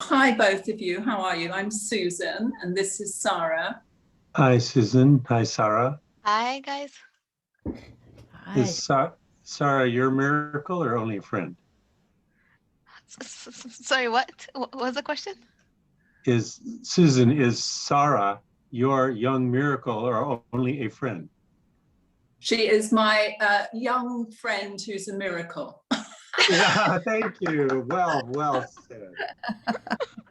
Hi, both of you. How are you? I'm Susan, and this is Sara. Hi, Susan. Hi, Sarah. Hi, guys. Is Hi. Sarah your miracle or only a friend? Sorry, what was the question? Is Susan, is Sarah your young miracle or only a friend? She is my young friend who's a miracle. Yeah, thank you. Well said.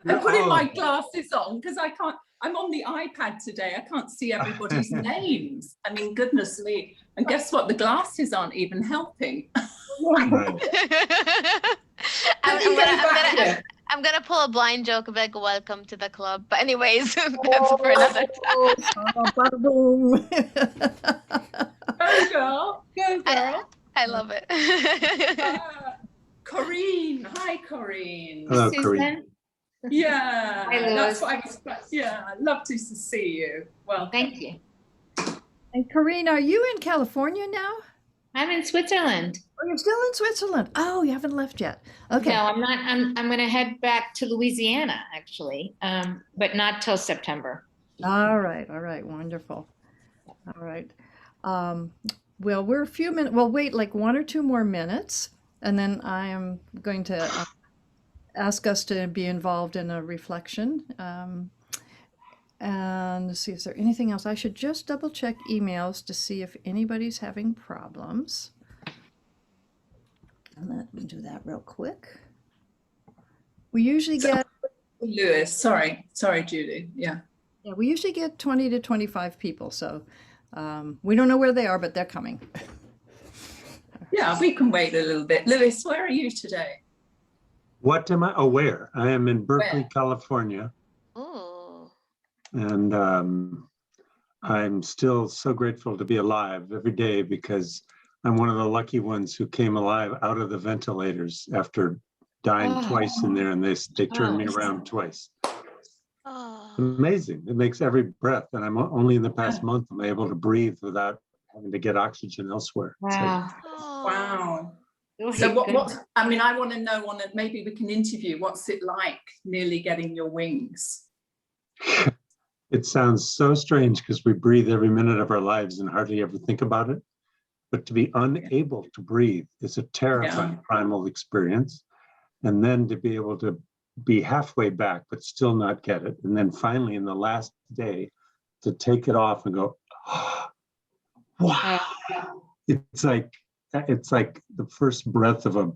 I'm putting my glasses on because I can't. I'm on the iPad today. I can't see everybody's names. I mean, goodness me. And guess what? The glasses aren't even helping. Right. I'm gonna pull a blind joke of like welcome to the club. But anyways, that's for another time. Boom. Go girl. Go girl. I love it. Corinne. Hi, Corinne. Hello, Susan. Corinne. Yeah. Hi, Louis. That's what I was. Yeah, I'd love to see you. Well, Thank you. And Corinne, are you in California now? I'm in Switzerland. Oh, you're still in Switzerland. Oh, you haven't left yet. Okay. No, I'm not. I'm going to head back to Louisiana actually, but not till September. All right. Wonderful. All right. Well, we're a few minutes. Well, wait, like 1 or 2 more minutes, and then I am going to ask us to be involved in a reflection. And let's see, is there anything else? I should just double check emails to see if anybody's having problems. And let me do that real quick. We usually get Lewis. Sorry, Judy. Yeah. we usually get 20 to 25 people. So we don't know where they are, but they're coming. Yeah, we can wait a little bit. Lewis, where are you today? What am I? Oh, where? I am in Berkeley, California. Ooh. And I'm still so grateful to be alive every day because I'm one of the lucky ones who came alive out of the ventilators after dying twice in there, and they turned me around twice. Oh. Amazing. It makes every breath. And I'm only in the past month I'm able to breathe without having to get oxygen elsewhere. Wow. Wow. Really So good. what, I mean, I want to know, maybe we can interview, what's it like nearly getting your wings? It sounds so strange because we breathe every minute of our lives and hardly ever think about it. But to be unable to breathe is a terrifying primal experience. And then to be able to be halfway back, but still not get it. And then finally in the last day to take it off and go, oh, wow. It's like the first breath of a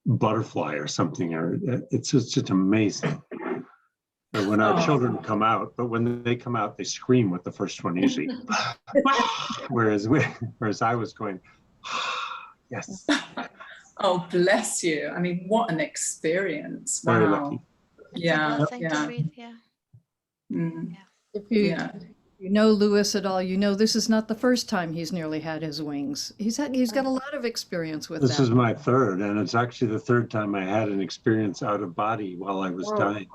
butterfly or something, or it's just amazing. Or when our children come out, but when they come out, they scream with the first one usually. whereas I was going, yes. Oh, bless you. I mean, what an experience. Wow. Very lucky. Yeah. To breathe, yeah. Mm. If you know Lewis at all, you know this is not the first time he's nearly had his wings. He's got a lot of experience with This that. is my third, and it's actually the third time I had an experience out of body while I was dying.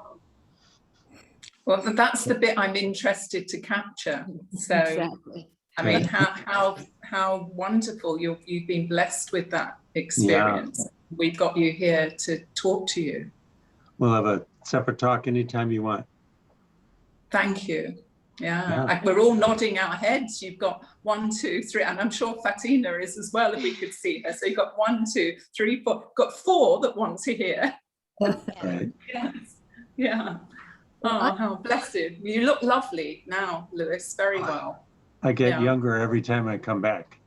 Well, that's the bit I'm interested to capture. So, Exactly. I mean, how wonderful you've been blessed with that experience. Yeah. We've got you here to talk to you. We'll have a separate talk anytime you want. Thank you. Yeah. We're all nodding our heads. You've got 1, 2, 3, and I'm sure Fatina is as well, if we could see her. So you've got 1, 2, 3, 4. Got 4 that want to hear. Right. Yes. Yeah. Oh, how blessed. You look lovely now, Lewis, very well. I get younger every time I come back.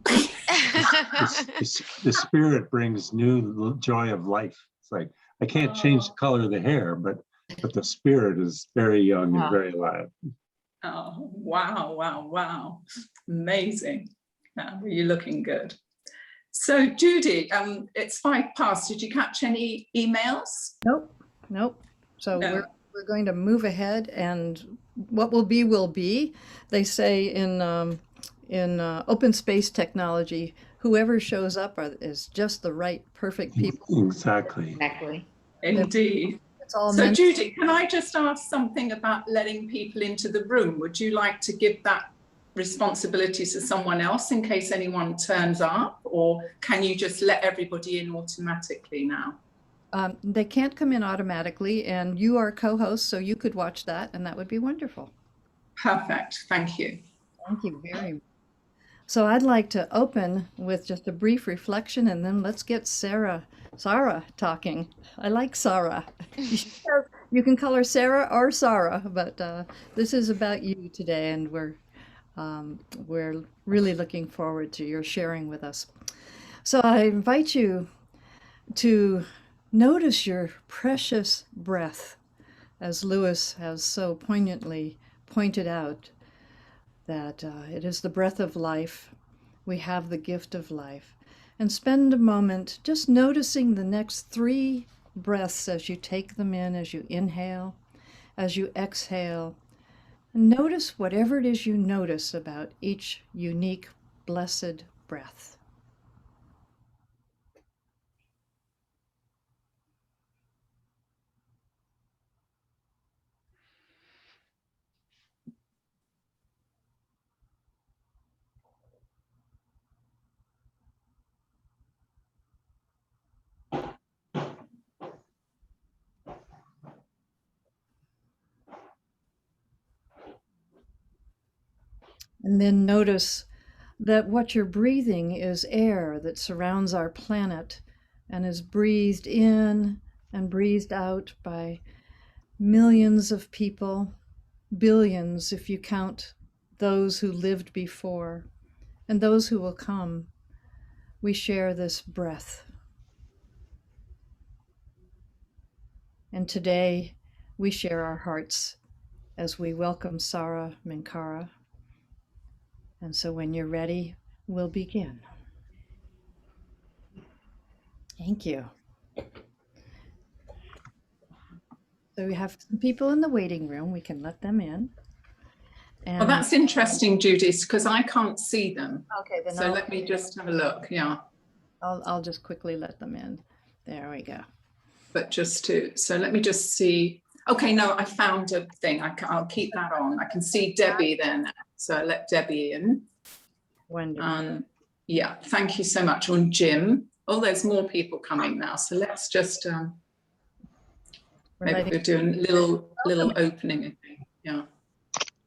The spirit brings new joy of life. It's like, I can't change the color of the hair, but the spirit is very young and very alive. Oh, wow. Amazing. Yeah, you're looking good. So, Judi, it's 5 past. Did you catch any emails? Nope. So we're going to move ahead, and what will be will be. They say in open space technology, whoever shows up is just the right, perfect people. Exactly. Indeed. So, Judi, can I just ask something about letting people into the room? Would you like to give that responsibility to someone else in case anyone turns up, or can you just let everybody in automatically now? They can't come in automatically, and you are co-host, so you could watch that, and that would be wonderful. Perfect. Thank you. Thank you very much. So I'd like to open with just a brief reflection, and then let's get Sara talking. I like Sara. You can call her Sarah or Sara, but this is about you today, and we're really looking forward to your sharing with us. So I invite you to notice your precious breath, as Lewis has so poignantly pointed out, that it is the breath of life. We have the gift of life. And spend a moment just noticing the next 3 breaths as you take them in, as you inhale, as you exhale. And notice whatever it is you notice about each unique, blessed breath. And then notice that what you're breathing is air that surrounds our planet and is breathed in and breathed out by millions of people, billions if you count those who lived before and those who will come. We share this breath. And today we share our hearts as we welcome Sara Minkara. And so when you're ready, we'll begin. Thank you. So we have some people in the waiting room. We can let them in. And Well, that's interesting, Judi, because I can't see them. okay, then So let me just have a look. Yeah. I'll just quickly let them in. There we go. But so let me just see. Okay, no, I found a thing. I'll keep that on. I can see Debbie then. So I let Debbie in. Wonderful. Yeah, thank you so much. And Jim. Oh, there's more people coming now. So let's just maybe we're doing a little opening. Yeah.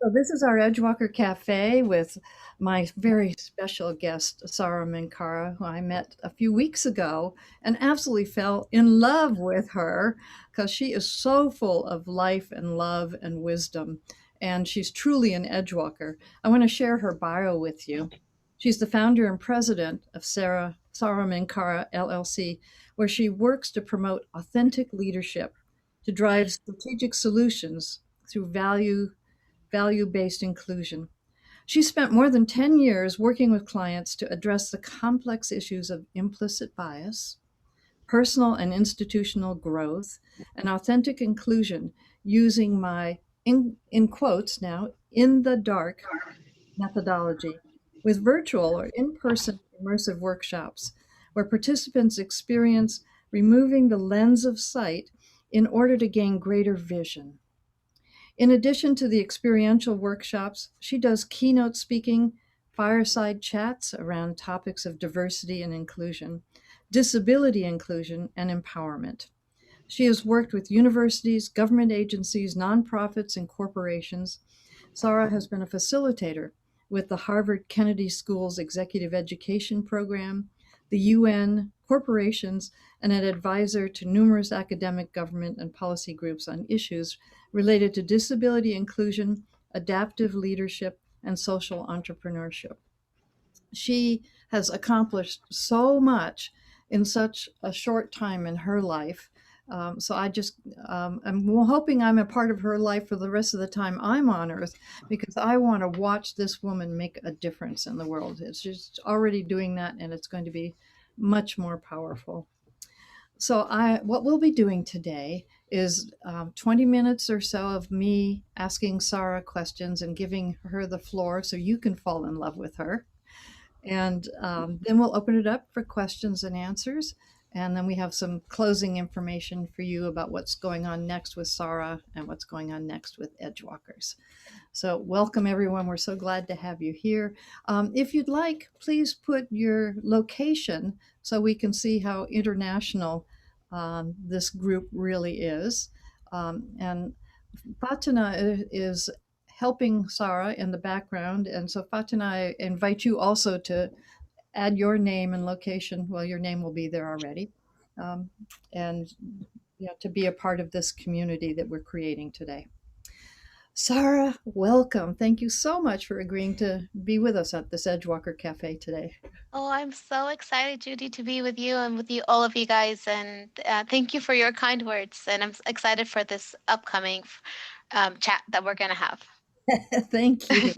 So this is our Edgewalker Cafe with my very special guest, Sara Minkara, who I met a few weeks ago and absolutely fell in love with her because she is so full of life and love and wisdom. And she's truly an Edgewalker. I want to share her bio with you. She's the founder and president of Sara Minkara LLC, where she works to promote authentic leadership, to drive strategic solutions through value-based inclusion. She spent more than 10 years working with clients to address the complex issues of implicit bias, personal and institutional growth, and authentic inclusion using my, in quotes now, in the dark methodology with virtual or in-person immersive workshops where participants experience removing the lens of sight in order to gain greater vision. In addition to the experiential workshops, she does keynote speaking, fireside chats around topics of diversity and inclusion, disability inclusion, and empowerment. She has worked with universities, government agencies, nonprofits, and corporations. Sara has been a facilitator with the Harvard Kennedy School's Executive Education Program, the UN, corporations, and an advisor to numerous academic, government, and policy groups on issues related to disability inclusion, adaptive leadership, and social entrepreneurship. She has accomplished so much in such a short time in her life. So I'm hoping I'm a part of her life for the rest of the time I'm on Earth, because I want to watch this woman make a difference in the world. It's just already doing that, and it's going to be much more powerful. So what we'll be doing today is 20 minutes or so of me asking Sara questions and giving her the floor so you can fall in love with her. And then we'll open it up for questions and answers. And then we have some closing information for you about what's going on next with Sara and what's going on next with Edgewalkers. So welcome, everyone. We're so glad to have you here. If you'd like, please put your location so we can see how international this group really is. And Fatina is helping Sara in the background. And so Fatina, I invite you also to add your name and location. Well, your name will be there already. And to be a part of this community that we're creating today. Sara, welcome. Thank you so much for agreeing to be with us at this Edgewalker Cafe today. Oh, I'm so excited, Judi, to be with you and with you, all of you guys. And thank you for your kind words. And I'm excited for this upcoming chat that we're going to have. Thank you.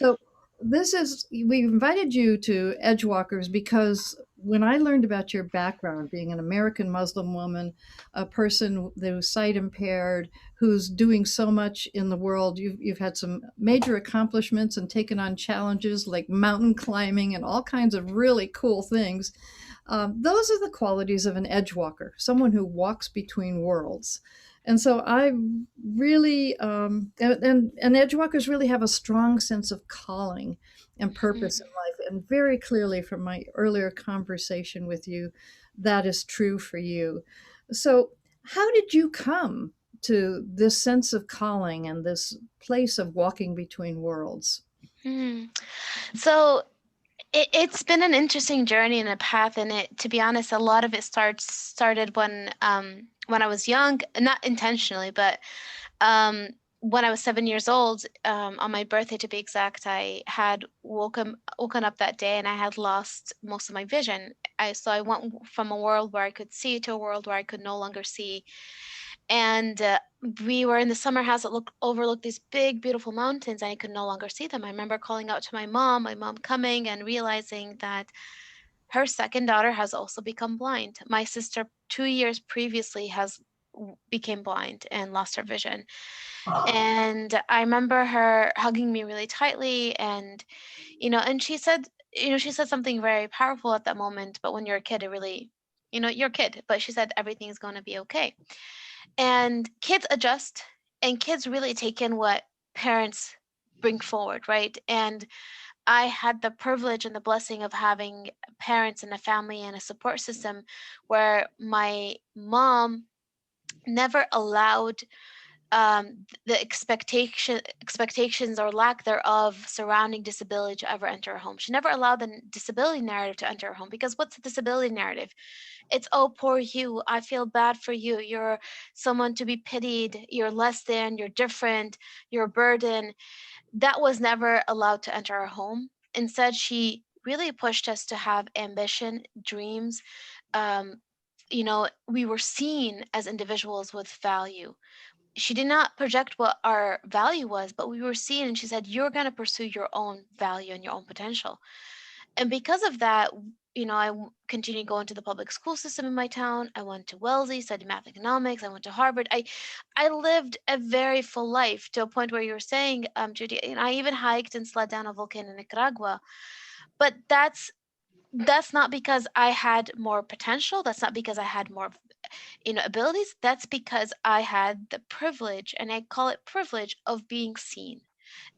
So we invited you to Edgewalkers because when I learned about your background, being an American Muslim woman, a person who's sight impaired, who's doing so much in the world, you've had some major accomplishments and taken on challenges like mountain climbing and all kinds of really cool things. Those are the qualities of an Edgewalker, someone who walks between worlds. And so I really, and Edgewalkers really have a strong sense of calling and purpose in life. And very clearly from my earlier conversation with you, that is true for you. So how did you come to this sense of calling and this place of walking between worlds? So it's been an interesting journey and a path, and to be honest, a lot of it started when I was young, not intentionally, but when I was 7 years old, on my birthday to be exact, I had woken up that day and I had lost most of my vision. So I went from a world where I could see to a world where I could no longer see. And we were in the summer house that overlooked these big, beautiful mountains, and I could no longer see them. I remember calling out to my mom coming and realizing that her second daughter has also become blind. My sister, 2 years previously, became blind and lost her vision. And I remember her hugging me really tightly, and and she said something very powerful at that moment. But when you're a kid, it really, you're a kid. But she said everything's going to be okay. And kids adjust, and kids really take in what parents bring forward, right? And I had the privilege and the blessing of having parents and a family and a support system where my mom never allowed the expectations or lack thereof surrounding disability to ever enter her home. She never allowed the disability narrative to enter her home, because what's the disability narrative? It's, oh, poor you, I feel bad for you, you're someone to be pitied, you're less than, you're different, you're a burden. That was never allowed to enter our home. Instead, she really pushed us to have ambition, dreams. We were seen as individuals with value. She did not project what our value was, but we were seen, and she said, you're going to pursue your own value and your own potential. And because of that, I continued going to the public school system in my town. I went to Wellesley, studied math economics. I went to Harvard. I lived a very full life, to a point where you were saying, Judi, and I even hiked and slid down a volcano in Nicaragua. But that's not because I had more potential. That's not because I had more abilities. That's because I had the privilege, and I call it privilege, of being seen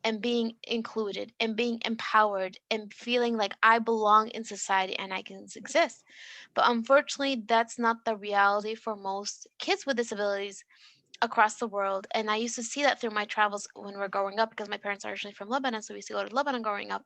and being included and being empowered and feeling like I belong in society and I can exist. But unfortunately, that's not the reality for most kids with disabilities across the world. And I used to see that through my travels when we were growing up, because my parents are originally from Lebanon. So we used to go to Lebanon growing up,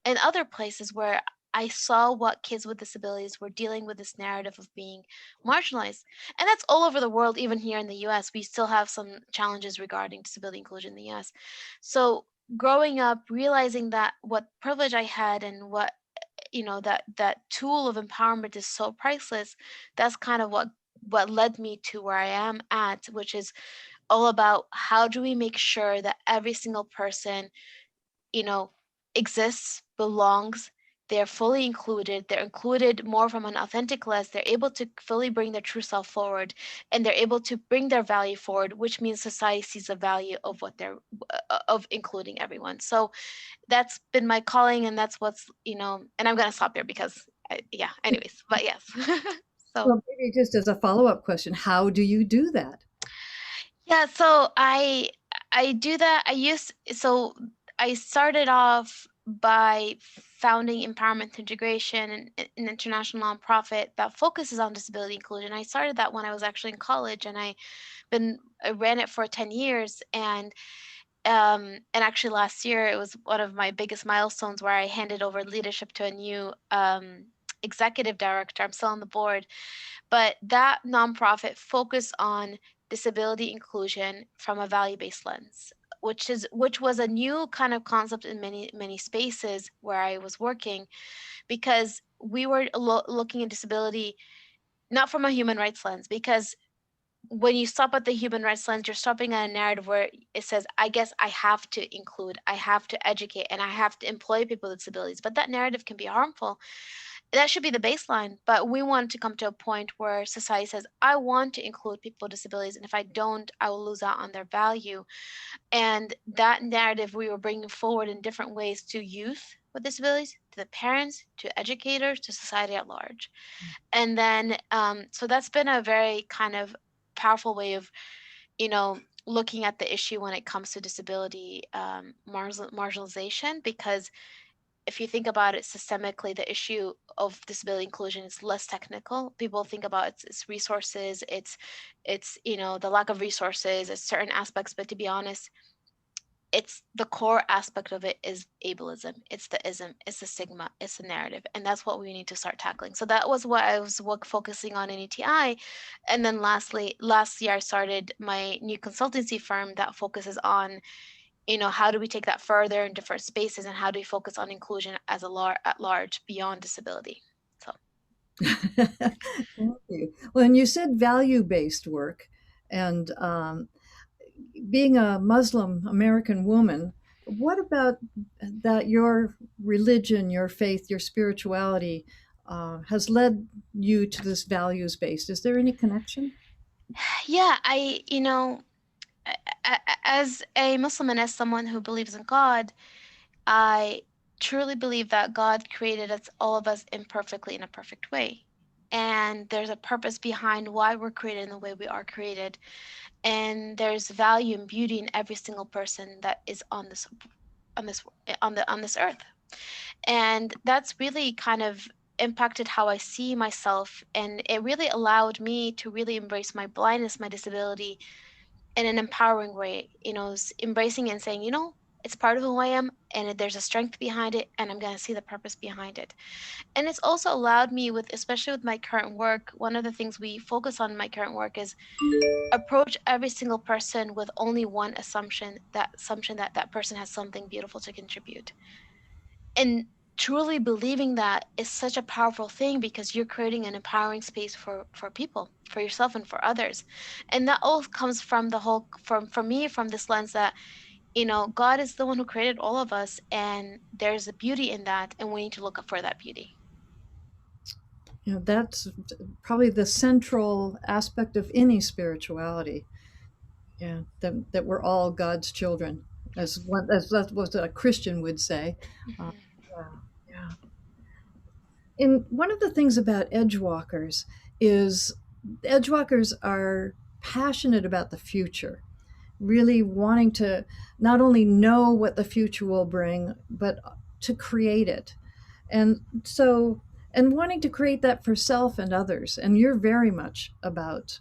and other places where I saw what kids with disabilities were dealing with, this narrative of being marginalized. And that's all over the world. Even here in the US, we still have some challenges regarding disability inclusion in the US. So growing up, realizing that what privilege I had and what, that tool of empowerment is so priceless, that's kind of what led me to where I am at, which is all about how do we make sure that every single person, exists, belongs, they're fully included, they're included more from an authentic lens, they're able to fully bring their true self forward, and they're able to bring their value forward, which means society sees the value of what they're of including everyone. So that's been my calling, and that's what's, and I'm going to stop here because anyways, but yes. So well, maybe just as a follow-up question, how do you do that? Yeah, so I do that. I started off by founding Empowerment Integration, an international nonprofit that focuses on disability inclusion. I started that when I was actually in college, and I ran it for 10 years. And actually last year, it was one of my biggest milestones where I handed over leadership to a new executive director. I'm still on the board, but that nonprofit focused on disability inclusion from a value-based lens, which was a new kind of concept in many spaces where I was working, because we were looking at disability not from a human rights lens, because when you stop at the human rights lens, you're stopping at a narrative where it says, I guess I have to include, I have to educate, and I have to employ people with disabilities. But that narrative can be harmful. That should be the baseline. But we want to come to a point where society says, I want to include people with disabilities, and if I don't, I will lose out on their value. And that narrative we were bringing forward in different ways to youth with disabilities, to the parents, to educators, to society at large. And then, so that's been a very kind of powerful way of, looking at the issue when it comes to disability marginalization, because if you think about it systemically, the issue of disability inclusion is less technical. People think about its resources, it's the lack of resources, it's certain aspects, but to be honest, it's the core aspect of it is ableism. It's the ism, it's the stigma, it's the narrative. And that's what we need to start tackling. So that was what I was focusing on in ETI. And then lastly, last year I started my new consultancy firm that focuses on, how do we take that further in different spaces, and how do we focus on inclusion as at large beyond disability? So. Thank you. Well, and you said value-based work, and being a Muslim American woman, what about that your religion, your faith, your spirituality has led you to this values-based? Is there any connection? Yeah, as a Muslim and as someone who believes in God, I truly believe that God created us, all of us, imperfectly in a perfect way. And there's a purpose behind why we're created in the way we are created. And there's value and beauty in every single person that is on this earth. And that's really kind of impacted how I see myself. And it really allowed me to really embrace my blindness, my disability, in an empowering way, embracing and saying, it's part of who I am, and there's a strength behind it, and I'm going to see the purpose behind it. And it's also allowed me especially with my current work, one of the things we focus on in my current work is approach every single person with only one assumption that that person has something beautiful to contribute. And truly believing that is such a powerful thing, because you're creating an empowering space for people, for yourself and for others. And that all comes from from me, from this lens that, God is the one who created all of us, and there's a beauty in that, and we need to look up for that beauty. That's probably the central aspect of any spirituality. Yeah, that we're all God's children, as that's what a Christian would say. Mm-hmm. Yeah. And one of the things about Edgewalkers is Edgewalkers are passionate about the future, really wanting to not only know what the future will bring, but to create it. And so, and wanting to create that for self and others. And you're very much about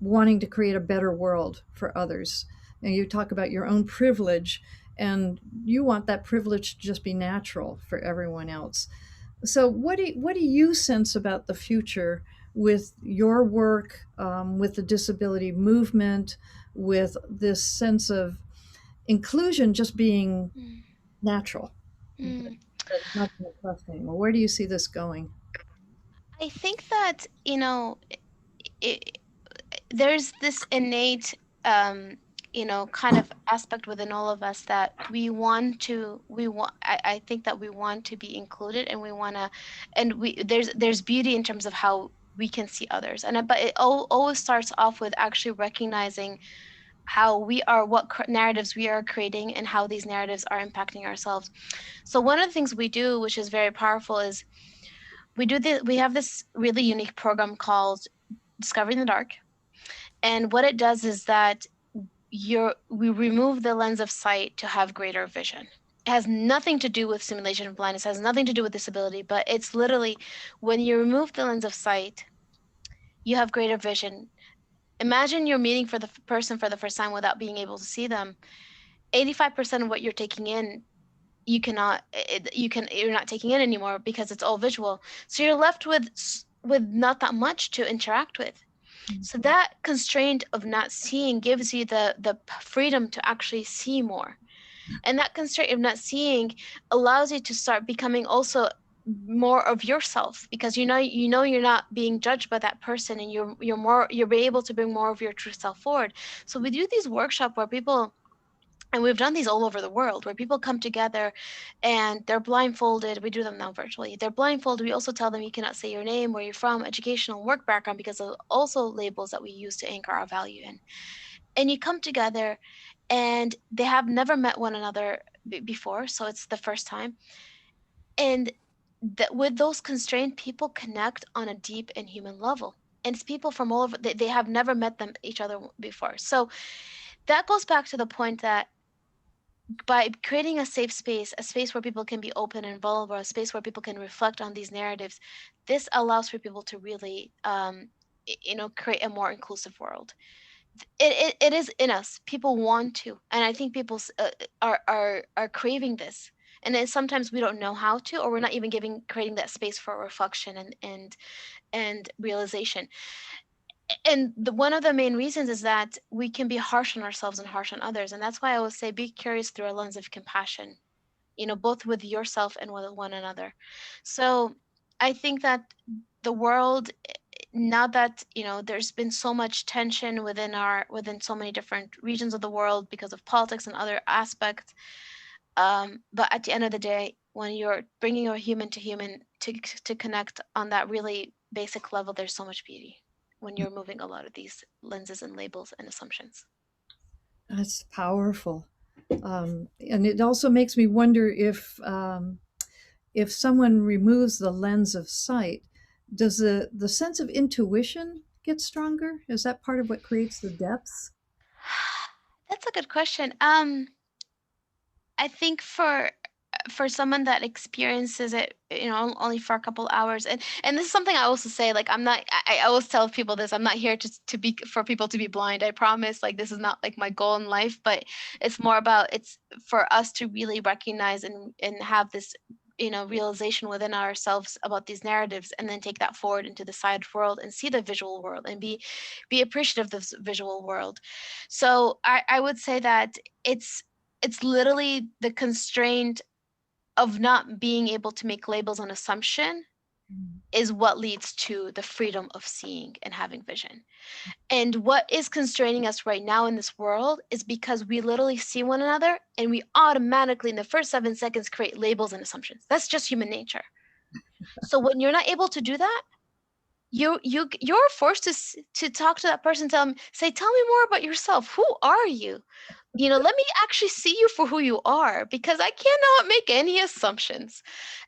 wanting to create a better world for others. And you talk about your own privilege, and you want that privilege to just be natural for everyone else. So what do you sense about the future with your work, with the disability movement, with this sense of inclusion just being natural? Not being oppressed anymore. Where do you see this going? I think that, there's this innate, kind of aspect within all of us that I think that we want to be included, and we want to, and there's beauty in terms of how we can see others. But it always starts off with actually recognizing how we are, what narratives we are creating, and how these narratives are impacting ourselves. So one of the things we do, which is very powerful, is we have this really unique program called Discovering the Dark. And what it does is that we remove the lens of sight to have greater vision. It has nothing to do with simulation of blindness, has nothing to do with disability, but it's literally when you remove the lens of sight, you have greater vision. Imagine you're meeting for the person for the first time without being able to see them. 85% of what you're taking in, you're not taking in anymore because it's all visual. So you're left with not that much to interact with. So that constraint of not seeing gives you the freedom to actually see more. And that constraint of not seeing allows you to start becoming also more of yourself, because you know you're not being judged by that person, and you're able to bring more of your true self forward. So we do these workshops where people, and we've done these all over the world, where people come together and they're blindfolded. We do them now virtually. They're blindfolded. We also tell them you cannot say your name, where you're from, educational, work background, because of also labels that we use to anchor our value in. And you come together and they have never met one another before, so it's the first time. And with those constraints, people connect on a deep and human level. And it's people from all over, they have never met each other before. So that goes back to the point that by creating a safe space, a space where people can be open and vulnerable, a space where people can reflect on these narratives, this allows for people to really, create a more inclusive world. It is in us. People want to, and I think people are craving this. And then sometimes we don't know how to, or we're not even creating that space for reflection and realization. And one of the main reasons is that we can be harsh on ourselves and harsh on others. And that's why I always say, be curious through a lens of compassion, both with yourself and with one another. So I think that the world, now that, there's been so much tension within so many different regions of the world because of politics and other aspects. But at the end of the day, when you're bringing a human to human to connect on that really basic level, there's so much beauty when you're moving a lot of these lenses and labels and assumptions. That's powerful. And it also makes me wonder if someone removes the lens of sight, does the sense of intuition get stronger? Is that part of what creates the depths? That's a good question. I think for someone that experiences it, only for a couple hours, and this is something I also say, like, I always tell people this, I'm not here to be for people to be blind. I promise, like, this is not like my goal in life, but it's more about, it's for us to really recognize and have this, realization within ourselves about these narratives, and then take that forward into the side world and see the visual world and be appreciative of this visual world. So I would say that it's literally the constraint of not being able to make labels on assumption is what leads to the freedom of seeing and having vision. And what is constraining us right now in this world is because we literally see one another and we automatically in the first 7 seconds create labels and assumptions. That's just human nature. So when you're not able to do that, you're forced to talk to that person, tell me more about yourself. Who are you? Let me actually see you for who you are, because I cannot make any assumptions.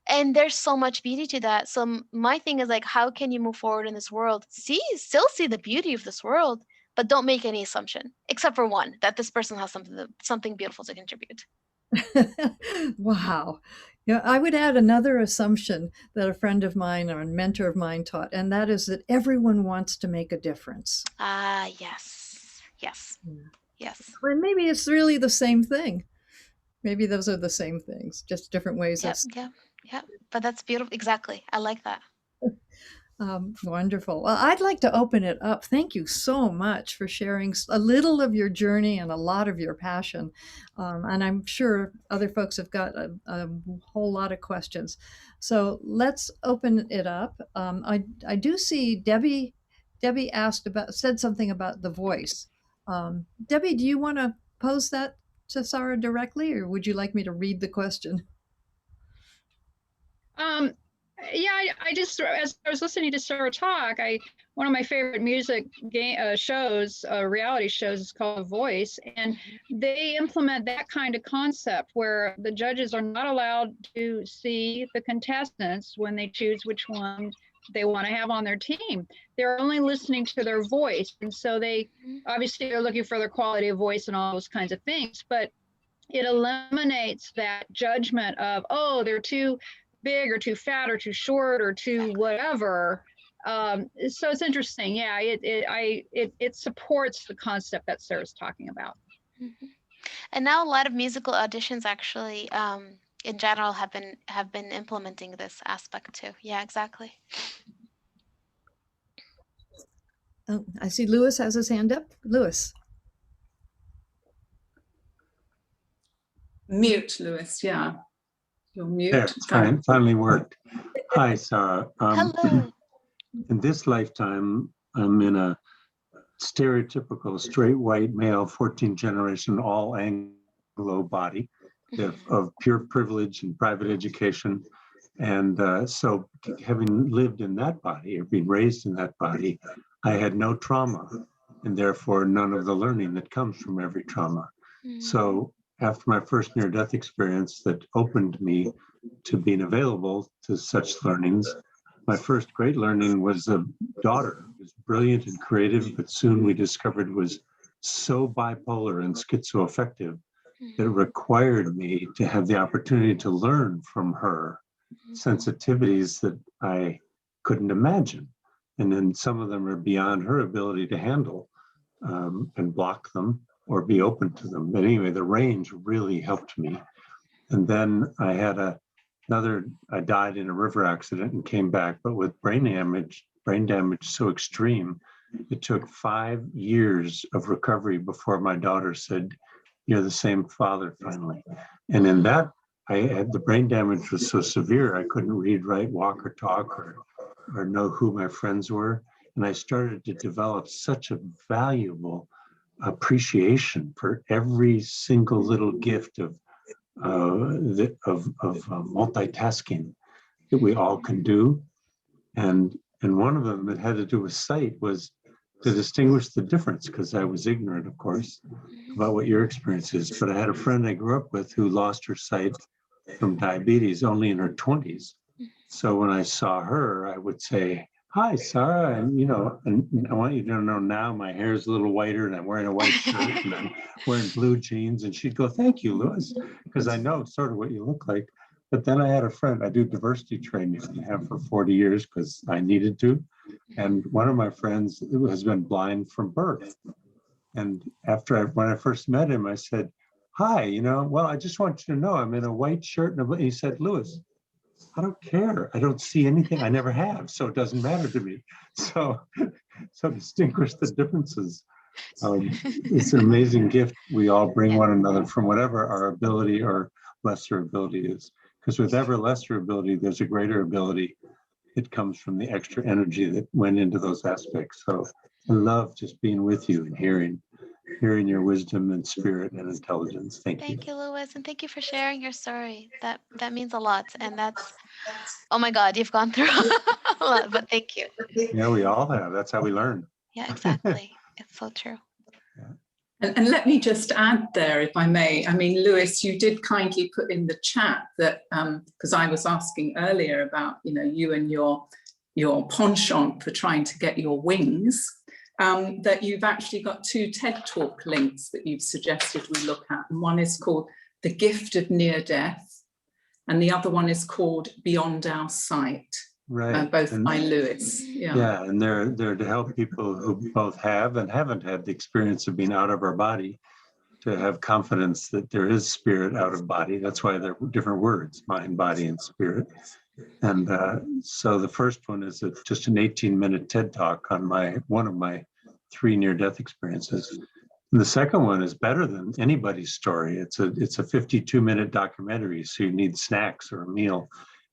And there's so much beauty to that. So my thing is, like, how can you move forward in this world? Still see the beauty of this world, but don't make any assumption, except for one, that this person has something beautiful to contribute. Wow. I would add another assumption that a friend of mine or a mentor of mine taught, and that is that everyone wants to make a difference. Yes. Yes. Yeah. Yes. Or maybe it's really the same thing. Maybe those are the same things, just different ways. Yeah. But that's beautiful. Exactly. I like that. Wonderful. Well, I'd like to open it up. Thank you so much for sharing a little of your journey and a lot of your passion. And I'm sure other folks have got a whole lot of questions. So let's open it up. I do see Debbie said something about the voice. Debbie, do you want to pose that to Sara directly, or would you like me to read the question? Yeah, I just, as I was listening to Sara talk, one of my favorite music shows, reality shows, is called The Voice, and they implement that kind of concept where the judges are not allowed to see the contestants when they choose which one they want to have on their team. They're only listening to their voice, and so they obviously are looking for their quality of voice and all those kinds of things, but it eliminates that judgment of, oh, they're too big or too fat or too short or too whatever. So it's interesting. Yeah, it supports the concept that Sarah's talking about. Mm-hmm. And now a lot of musical auditions actually, in general, have been implementing this aspect too. Yeah, exactly. Oh, I see Lewis has his hand up. Lewis. Mute, Lewis. Yeah, you're mute. There, finally worked. Hi, Sarah. Hello. In this lifetime, I'm in a stereotypical straight white male, 14th generation, all Anglo body of pure privilege and private education. And so having lived in that body or being raised in that body, I had no trauma and therefore none of the learning that comes from every trauma. So after my first near-death experience that opened me to being available to such learnings, my first great learning was a daughter who was brilliant and creative, but soon we discovered was so bipolar and schizoaffective that it required me to have the opportunity to learn from her sensitivities that I couldn't imagine. And then some of them are beyond her ability to handle and block them or be open to them. But anyway, the range really helped me. And then I had I died in a river accident and came back, but with brain damage so extreme, it took 5 years of recovery before my daughter said, "You're the same father," finally. And in that, the brain damage was so severe, I couldn't read, write, walk, or talk, or know who my friends were. And I started to develop such a valuable appreciation for every single little gift of multitasking that we all can do. And one of them that had to do with sight was to distinguish the difference, because I was ignorant, of course, about what your experience is. But I had a friend I grew up with who lost her sight from diabetes only in her 20s. So when I saw her, I would say, "Hi, Sarah," and and I want you to know now my hair is a little whiter and I'm wearing a white shirt and I'm wearing blue jeans. And she'd go, "Thank you, Lewis," because I know sort of what you look like. But then I had a friend, I do diversity training and have for 40 years because I needed to. And one of my friends has been blind from birth. And when I first met him, I said, "Hi, well, I just want you to know I'm in a white shirt." And he said, "Lewis, I don't care. I don't see anything. I never have, so it doesn't matter to me." So distinguish the differences. It's an amazing gift we all bring one another from whatever our ability or lesser ability is. Because with ever lesser ability, there's a greater ability. It comes from the extra energy that went into those aspects. So I love just being with you and hearing your wisdom and spirit and intelligence. Thank you. Thank you, Lewis, and thank you for sharing your story. That means a lot, and that's, oh my God, you've gone through a lot, but thank you. Yeah, we all have. That's how we learn. Yeah, exactly. It's so true. And let me just add there, if I may. I mean, Lewis, you did kindly put in the chat that, because I was asking earlier about, you and your penchant for trying to get your wings, that you've actually got 2 TED Talk links that you've suggested we look at. And one is called The Gift of Near Death, and the other one is called Beyond Our Sight. Right. Both by Lewis. Yeah, and they're to help people who both have and haven't had the experience of being out of our body to have confidence that there is spirit out of body. That's why they're different words, mind, body, and spirit. And so the first one is just an 18-minute TED Talk on one of my 3 near-death experiences. And the second one is better than anybody's story. It's a 52-minute documentary, so you need snacks or a meal.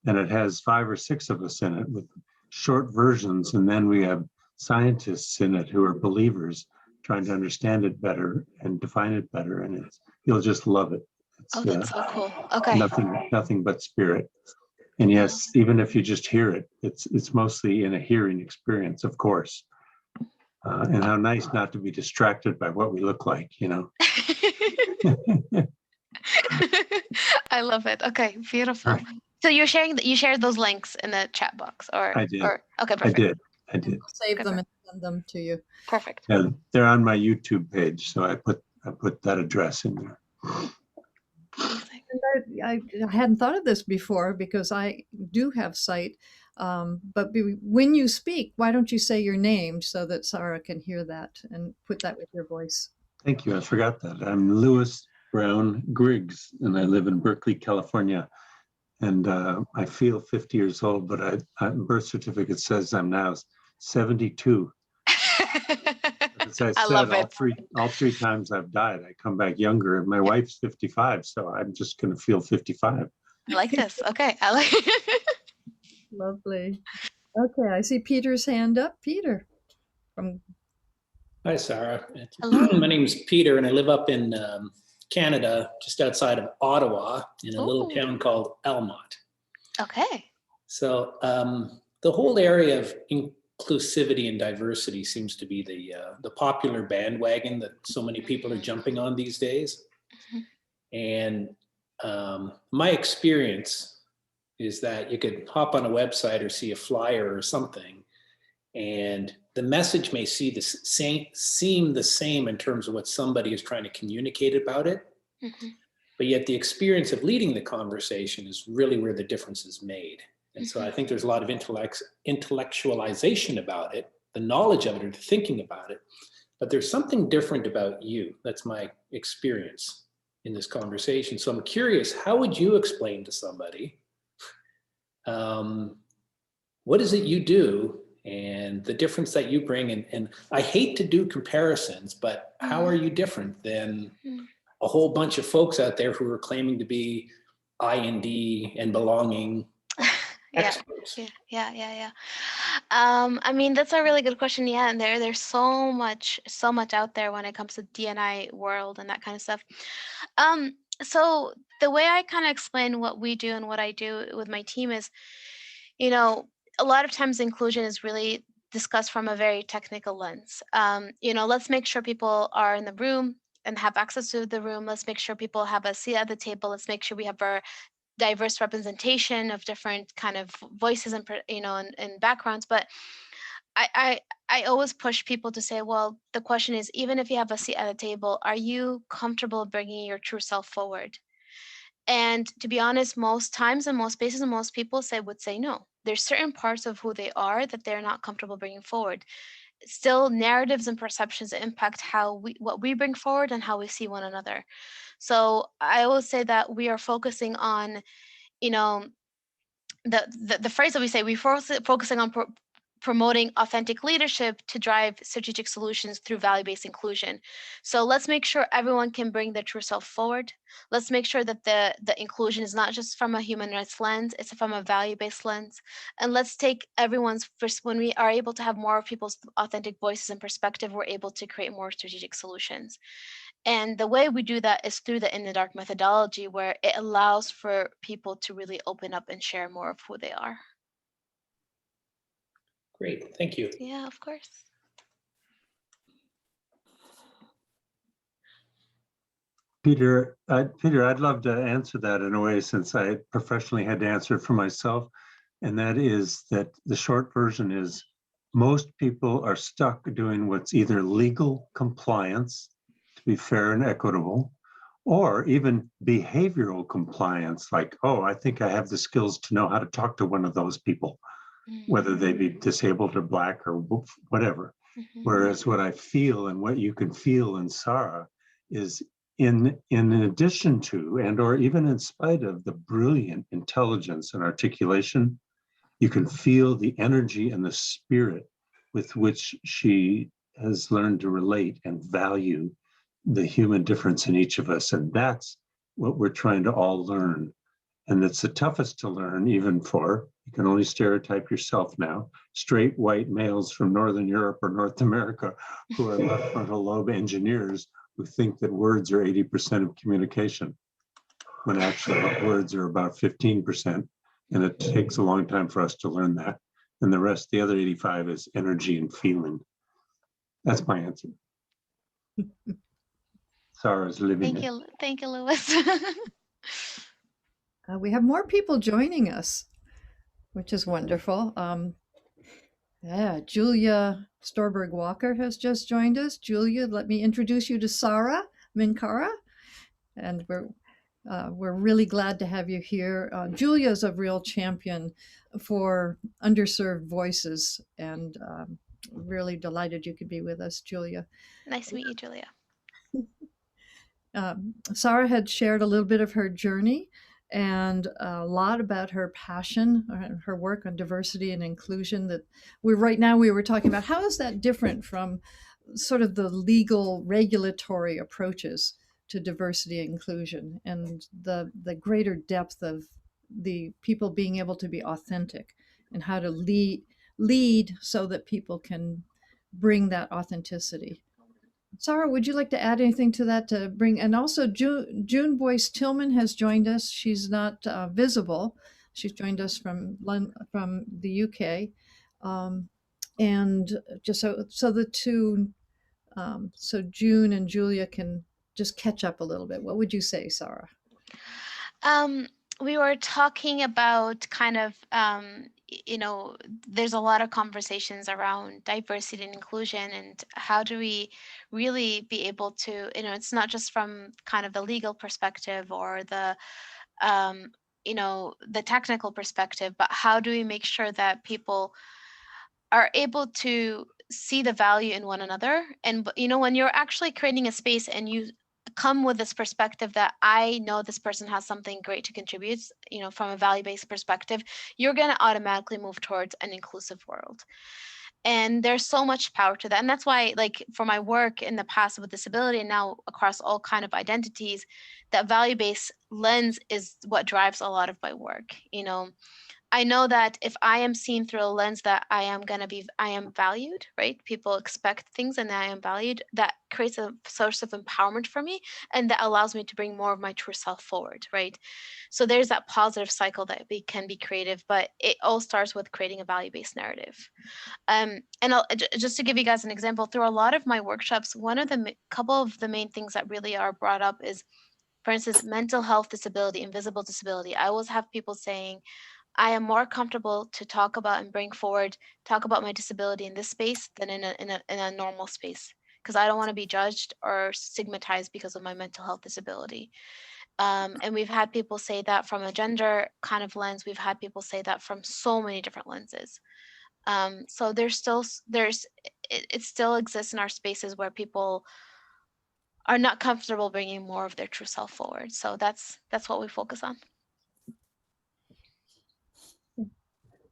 And it has 5 or 6 of us in it with short versions. And then we have scientists in it who are believers trying to understand it better and define it better. And you'll just love it. That's so cool. Okay. Nothing but spirit. And yes, even if you just hear it, it's mostly in a hearing experience, of course. And how nice not to be distracted by what we look like, I love it. Okay, beautiful. So you shared those links in the chat box, or I did. Okay, perfect. I did. I'll save them and send them to you. Perfect. Yeah, they're on my YouTube page, so I put that address in there. I hadn't thought of this before because I do have sight. But when you speak, why don't you say your name so that Sara can hear that and put that with your voice? Thank you. I forgot that. I'm Lewis Brown Griggs, and I live in Berkeley, California. And I feel 50 years old, but my birth certificate says I'm now 72. As I said, all three times I've died, I come back younger, and my wife's 55, so I'm just going to feel 55. I like this. Okay, I like. Lovely. Okay, I see Peter's hand up. Peter, from. Hi, Sara. Hello. My name is Peter, and I live up in Canada, just outside of Ottawa, in a little town called Elmont. Okay. So the whole area of inclusivity and diversity seems to be the popular bandwagon that so many people are jumping on these days. And my experience is that you could hop on a website or see a flyer or something, and the message may seem the same in terms of what somebody is trying to communicate about it, but yet the experience of leading the conversation is really where the difference is made. And so I think there's a lot of intellectualization about it, the knowledge of it, or the thinking about it, but there's something different about you. That's my experience in this conversation. So I'm curious, how would you explain to somebody what is it you do and the difference that you bring? And I hate to do comparisons, but how are you different than a whole bunch of folks out there who are claiming to be I&D and belonging experts? Yeah. I mean, that's a really good question. Yeah, and there's so much out there when it comes to D&I world and that kind of stuff. So the way I kind of explain what we do and what I do with my team is, a lot of times inclusion is really discussed from a very technical lens. Let's make sure people are in the room and have access to the room. Let's make sure people have a seat at the table. Let's make sure we have our diverse representation of different kind of voices and backgrounds. But I always push people to say, well, the question is, even if you have a seat at the table, are you comfortable bringing your true self forward? And to be honest, most times and most spaces and most people would say no. There's certain parts of who they are that they're not comfortable bringing forward. Still, narratives and perceptions impact what we bring forward and how we see one another. So I always say that we are focusing on, the phrase that we say, we're focusing on promoting authentic leadership to drive strategic solutions through value-based inclusion. So let's make sure everyone can bring their true self forward. Let's make sure that the inclusion is not just from a human rights lens, it's from a value-based lens. And let's take when we are able to have more of people's authentic voices and perspective, we're able to create more strategic solutions. And the way we do that is through the In the Dark methodology, where it allows for people to really open up and share more of who they are. Great, thank you. Yeah, of course. Peter, I'd love to answer that in a way, since I professionally had to answer it for myself. And that is that the short version is most people are stuck doing what's either legal compliance, to be fair and equitable, or even behavioral compliance, like, oh, I think I have the skills to know how to talk to one of those people, whether they be disabled or Black or whatever. Whereas what I feel and what you can feel in Sara is in addition to, and or even in spite of, the brilliant intelligence and articulation, you can feel the energy and the spirit with which she has learned to relate and value the human difference in each of us. And that's what we're trying to all learn. And it's the toughest to learn, even for, you can only stereotype yourself now, straight white males from Northern Europe or North America who are left frontal lobe engineers who think that words are 80% of communication, when actually words are about 15%. And it takes a long time for us to learn that. And the rest, the other 85, is energy and feeling. That's my answer. Sara's living it. Thank you, Lewis. We have more people joining us, which is wonderful. Julia Storberg Walker has just joined us. Julia, let me introduce you to Sara Minkara. And We're really glad to have you here. Julia's a real champion for underserved voices, and really delighted you could be with us, Julia. Nice to meet you, Julia. Sara had shared a little bit of her journey and a lot about her passion, her work on diversity and inclusion. That we were talking about how is that different from sort of the legal regulatory approaches to diversity and inclusion, and the greater depth of the people being able to be authentic and how to lead so that people can bring that authenticity. Sara, would you like to add anything to that to bring? And also, June Boyce Tillman has joined us. She's not visible. She's joined us from the UK, and just so the two, so June and Julia can just catch up a little bit. What would you say, Sara? We were talking about kind of, there's a lot of conversations around diversity and inclusion, and how do we really be able to, it's not just from kind of the legal perspective or the, the technical perspective, but how do we make sure that people are able to see the value in one another? And, when you're actually creating a space and you come with this perspective that I know this person has something great to contribute, from a value-based perspective, you're going to automatically move towards an inclusive world. And there's so much power to that. And that's why, like, for my work in the past with disability and now across all kind of identities, that value-based lens is what drives a lot of my work. I know that if I am seen through a lens that I am valued, right? People expect things and I am valued. That creates a source of empowerment for me, and that allows me to bring more of my true self forward, right? So there's that positive cycle that we can be creative, but it all starts with creating a value-based narrative. And just to give you guys an example, through a lot of my workshops, couple of the main things that really are brought up is, for instance, mental health disability, invisible disability. I always have people saying, I am more comfortable to talk about my disability in this space than in a normal space, because I don't want to be judged or stigmatized because of my mental health disability. And we've had people say that from a gender kind of lens. We've had people say that from so many different lenses. So it still exists in our spaces where people are not comfortable bringing more of their true self forward. So that's what we focus on.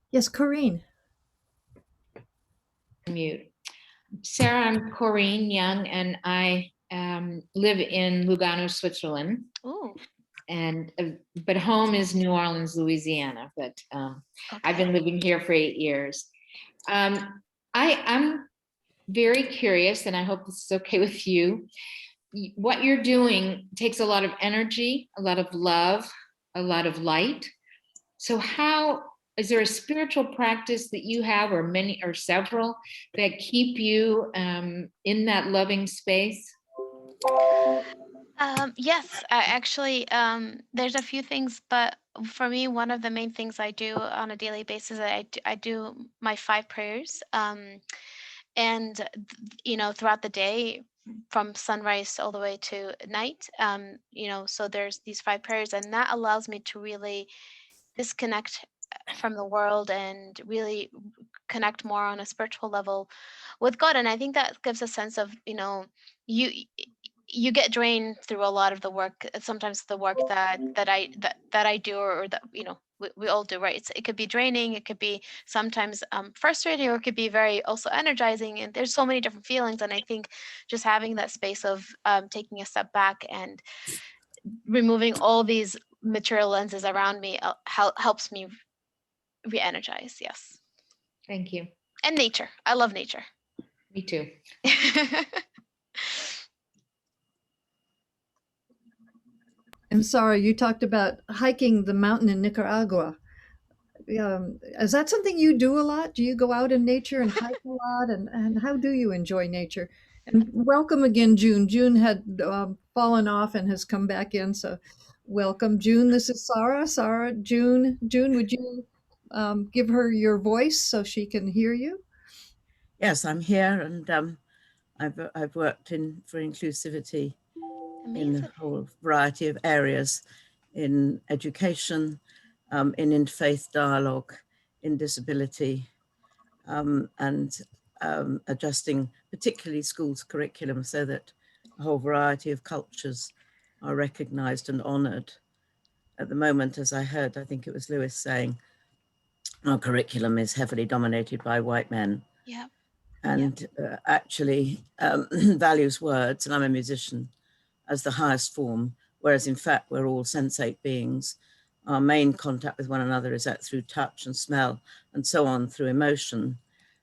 Yes, Corinne. Mute. Sara, I'm Corinne Young, and I live in Lugano, Switzerland. Ooh. And but home is New Orleans, Louisiana. But Okay. I've been living here for 8 years. I'm very curious, and I hope this is okay with you. What you're doing takes a lot of energy, a lot of love, a lot of light. So how is there a spiritual practice that you have, or many or several, that keep you in that loving space? Yes, actually, there's a few things, but for me, one of the main things I do on a daily basis, I do my 5 prayers, and throughout the day, from sunrise all the way to night, so there's these 5 prayers, and that allows me to really disconnect from the world and really connect more on a spiritual level with God. And I think that gives a sense of, you get drained through a lot of the work. Sometimes the work that I do, or that we all do, right? It could be draining, it could be sometimes frustrating, or it could be very also energizing. And there's so many different feelings. And I think just having that space of taking a step back and removing all these material lenses around me helps me re-energize. Yes. Thank you. And nature. I love nature. Me too. And Sara, you talked about hiking the mountain in Nicaragua. Is that something you do a lot? Do you go out in nature and hike a lot? And how do you enjoy nature? And welcome again, June. June had fallen off and has come back in. So welcome, June. This is Sara. Sara, June. June, would you give her your voice so she can hear you? Yes, I'm here, and I've worked for inclusivity. Amazing. In a whole variety of areas. in education, in interfaith dialogue, in disability, and adjusting particularly schools' curriculum so that a whole variety of cultures are recognized and honored. At the moment, as I heard, I think it was Lewis saying, our curriculum is heavily dominated by white men. Yeah. And actually values words, and I'm a musician, as the highest form, whereas in fact we're all sensate beings. Our main contact with one another is that through touch and smell and so on, through emotion,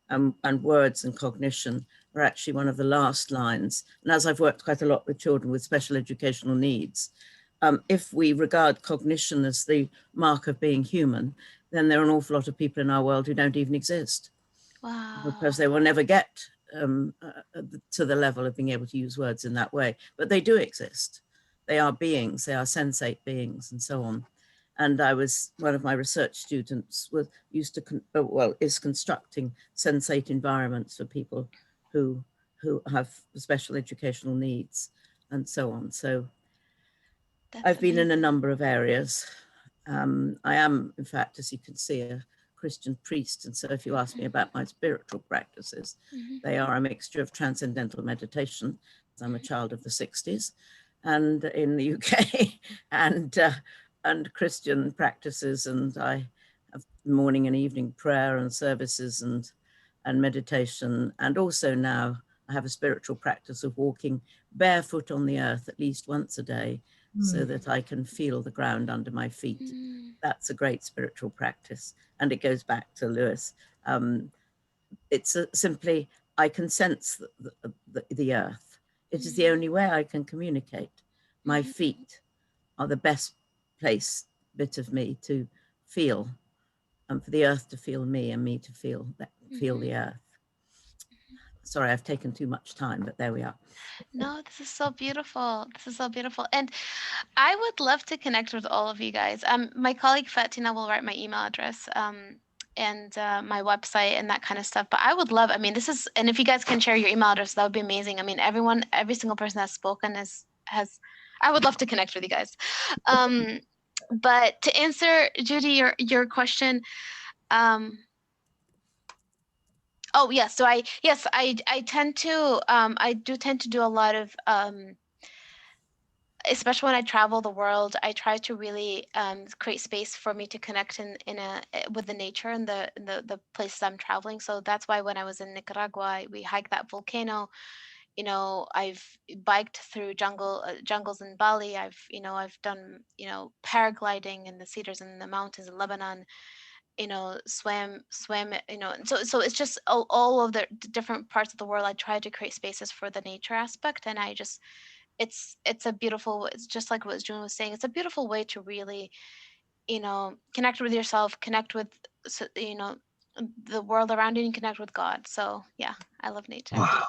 and words and cognition are actually one of the last lines. And as I've worked quite a lot with children with special educational needs, if we regard cognition as the mark of being human, then there are an awful lot of people in our world who don't even exist. Wow. Because they will never get to the level of being able to use words in that way. But they do exist. They are beings, they are sensate beings, and so on. And one of my research students is constructing sensate environments for people who have special educational needs and so on. So I've been in a number of areas. I am, in fact, as you can see, a Christian priest. And so if you ask me about my spiritual practices, they are a mixture of transcendental meditation. I'm a child of the 60s and in the UK and Christian practices. And I have morning and evening prayer and services and meditation. And also now I have a spiritual practice of walking barefoot on the earth at least once a day so that I can feel the ground under my feet. That's a great spiritual practice. And it goes back to Lewis. It's simply, I can sense the earth. It is the only way I can communicate. My feet are the best bit of me to feel, and for the earth to feel me and me to feel the earth. Sorry, I've taken too much time, but there we are. No, this is so beautiful. This is so beautiful. And I would love to connect with all of you guys. My colleague Fatina will write my email address and my website and that kind of stuff. But I would love, and if you guys can share your email address, that would be amazing. I mean, every single person that's spoken I would love to connect with you guys. But to answer, Judi, your question, oh yes, so I tend to I tend to do a lot of especially when I travel the world, I try to really create space for me to connect with the nature and the places I'm traveling. So that's why when I was in Nicaragua, we hiked that volcano. I've biked through jungles in Bali. I've done paragliding in the cedars and the mountains in Lebanon. Swam. So it's just all of the different parts of the world. I try to create spaces for the nature aspect, and it's just like what June was saying. It's a beautiful way to really, connect with yourself, connect with, the world around you, and connect with God. So yeah, I love nature. Wow.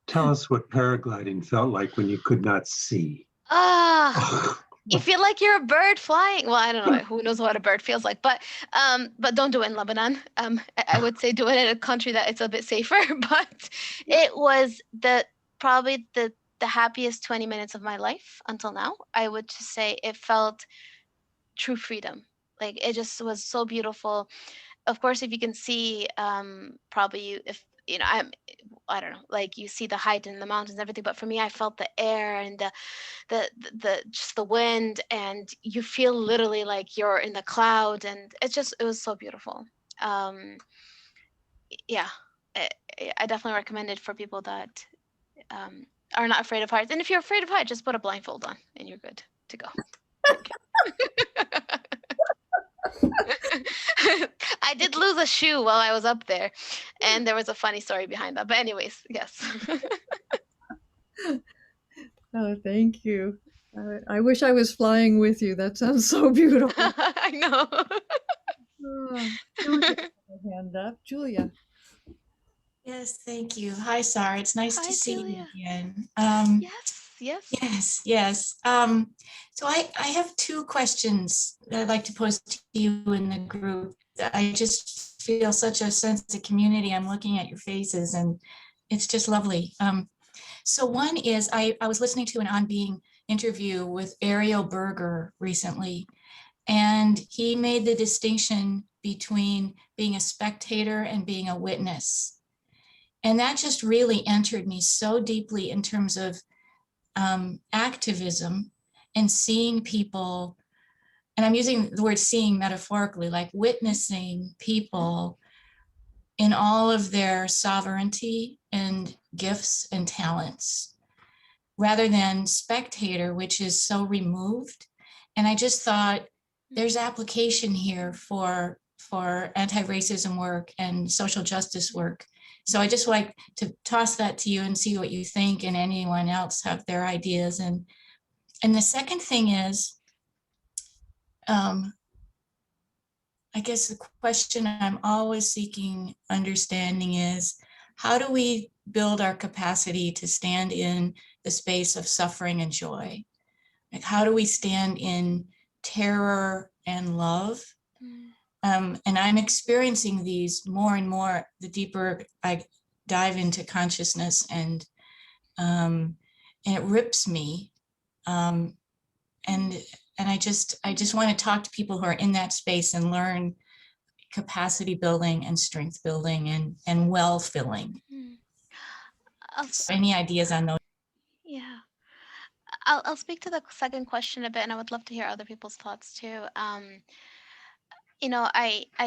Tell us what paragliding felt like when you could not see. You feel like you're a bird flying. Well, I don't know. Who knows what a bird feels like? But don't do it in Lebanon. I would say do it in a country that it's a bit safer. But it was probably the happiest 20 minutes of my life until now. I would just say it felt true freedom. Like it just was so beautiful. Of course, if you can see, probably if I don't know, like you see the height in the mountains and everything. But for me, I felt the air and the just the wind, and you feel literally like you're in the cloud, and it was so beautiful. Yeah, I definitely recommend it for people that are not afraid of heights. And if you're afraid of heights, just put a blindfold on and you're good to go. I did lose a shoe while I was up there, and there was a funny story behind that. But anyways, yes. Oh, thank you. I wish I was flying with you. That sounds so beautiful. I know. Julia, hand up. Julia. Yes, thank you. Hi, Sara. It's nice to see you again. Yes. So I have two questions that I'd like to pose to you in the group. I just feel such a sense of community. I'm looking at your faces and it's just lovely. So one is, I was listening to an On Being interview with Ariel Berger recently, and he made the distinction between being a spectator and being a witness. And that just really entered me so deeply in terms of activism and seeing people, and I'm using the word seeing metaphorically, like witnessing people in all of their sovereignty and gifts and talents, rather than spectator, which is so removed. And I just thought there's application here for anti-racism work and social justice work. So I just like to toss that to you and see what you think, and anyone else have their ideas. And the second thing is, I guess the question I'm always seeking understanding is, how do we build our capacity to stand in the space of suffering and joy? Like, how do we stand in terror and love? And I'm experiencing these more and more the deeper I dive into consciousness, and it rips me. And I just want to talk to people who are in that space and learn capacity building and strength building and well filling. So any ideas on those? Yeah. I'll speak to the second question a bit, and I would love to hear other people's thoughts too. I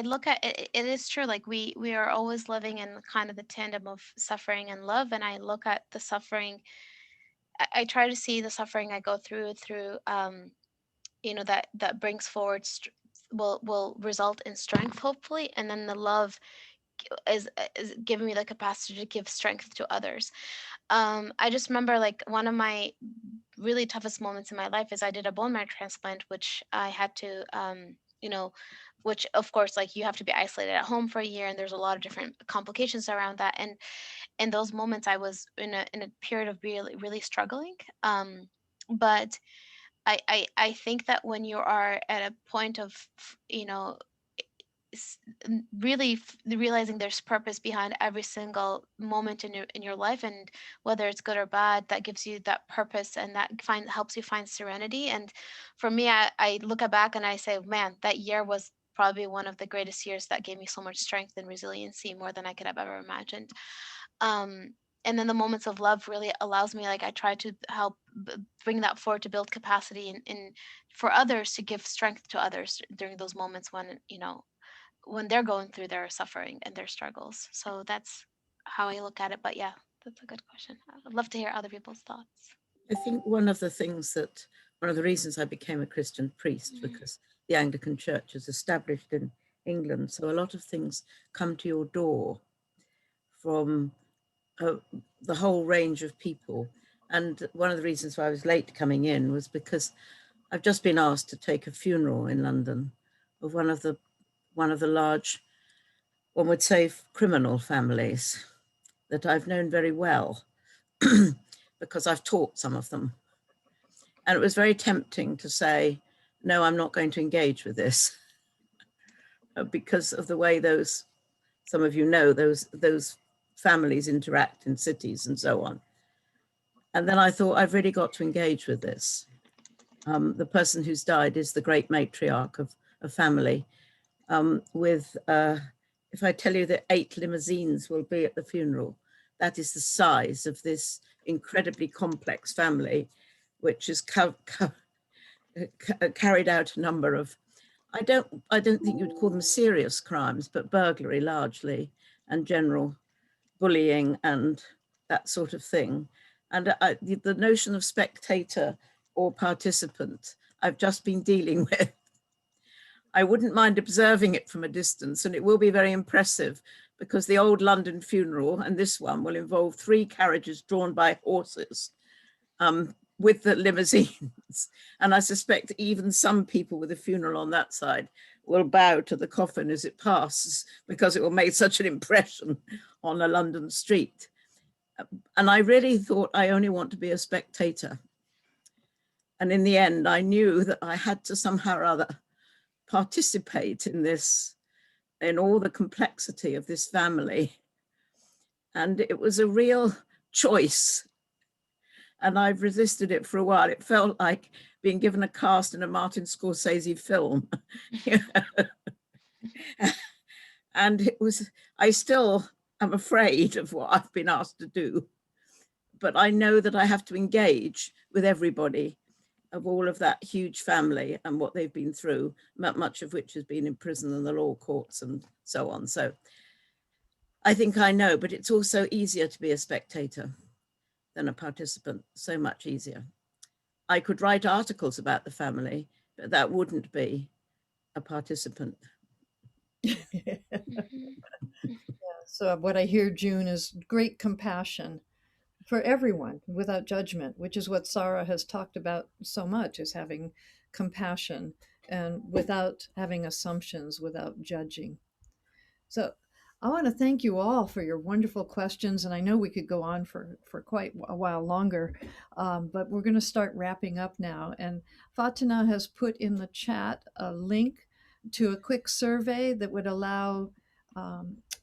look at it, it is true, like we are always living in kind of the tandem of suffering and love, and I look at the suffering, I try to see the suffering I go through that brings forward will result in strength, hopefully, and then the love is giving me the capacity to give strength to others. I just remember, like, one of my really toughest moments in my life is I did a bone marrow transplant, which I had to which of course, like, you have to be isolated at home for a year, and there's a lot of different complications around that. And in those moments I was in a period of really, really struggling. But I think that when you are at a point of really realizing there's purpose behind every single moment in your life, and whether it's good or bad, that gives you that purpose, and that helps you find serenity. And for me, I look back and I say, man, that year was probably one of the greatest years that gave me so much strength and resiliency, more than I could have ever imagined. And then the moments of love really allows me, like, I try to help bring that forward, to build capacity in for others, to give strength to others during those moments when they're going through their suffering and their struggles. So that's how I look at it. But yeah, that's a good question. I'd love to hear other people's thoughts. I think one of the reasons I became a Christian priest, because the Anglican Church is established in England. So a lot of things come to your door from the whole range of people. And one of the reasons why I was late coming in was because I've just been asked to take a funeral in London of one of the large, one would say, criminal families that I've known very well because I've taught some of them. And it was very tempting to say, no, I'm not going to engage with this because of the way some of you know, those families interact in cities and so on. And then I thought, I've really got to engage with this. The person who's died is the great matriarch of a family if I tell you that 8 limousines will be at the funeral, that is the size of this incredibly complex family, which has carried out a number of, I don't think you'd call them serious crimes, but burglary largely, and general bullying and that sort of thing. And the notion of spectator or participant, I've just been dealing with. I wouldn't mind observing it from a distance, and it will be very impressive, because the old London funeral and this one will involve 3 carriages drawn by horses with the limousines. And I suspect even some people with a funeral on that side will bow to the coffin as it passes, because it will make such an impression on a London street. And I really thought, I only want to be a spectator. And in the end, I knew that I had to somehow or other participate in this, in all the complexity of this family. And it was a real choice. and I've resisted it for a while. It felt like being given a cast in a Martin Scorsese film. And it was, I still am afraid of what I've been asked to do, but I know that I have to engage with everybody of all of that huge family and what they've been through, much of which has been in prison and the law courts and so on. So I think I know, but it's also easier to be a spectator than a participant, so much easier. I could write articles about the family, but that wouldn't be a participant. So what I hear, June, is great compassion for everyone without judgment, which is what Sara has talked about so much, is having compassion and without having assumptions, without judging. So I want to thank you all for your wonderful questions. And I know we could go on for quite a while longer, but we're going to start wrapping up now. And Fatina has put in the chat a link to a quick survey that would allow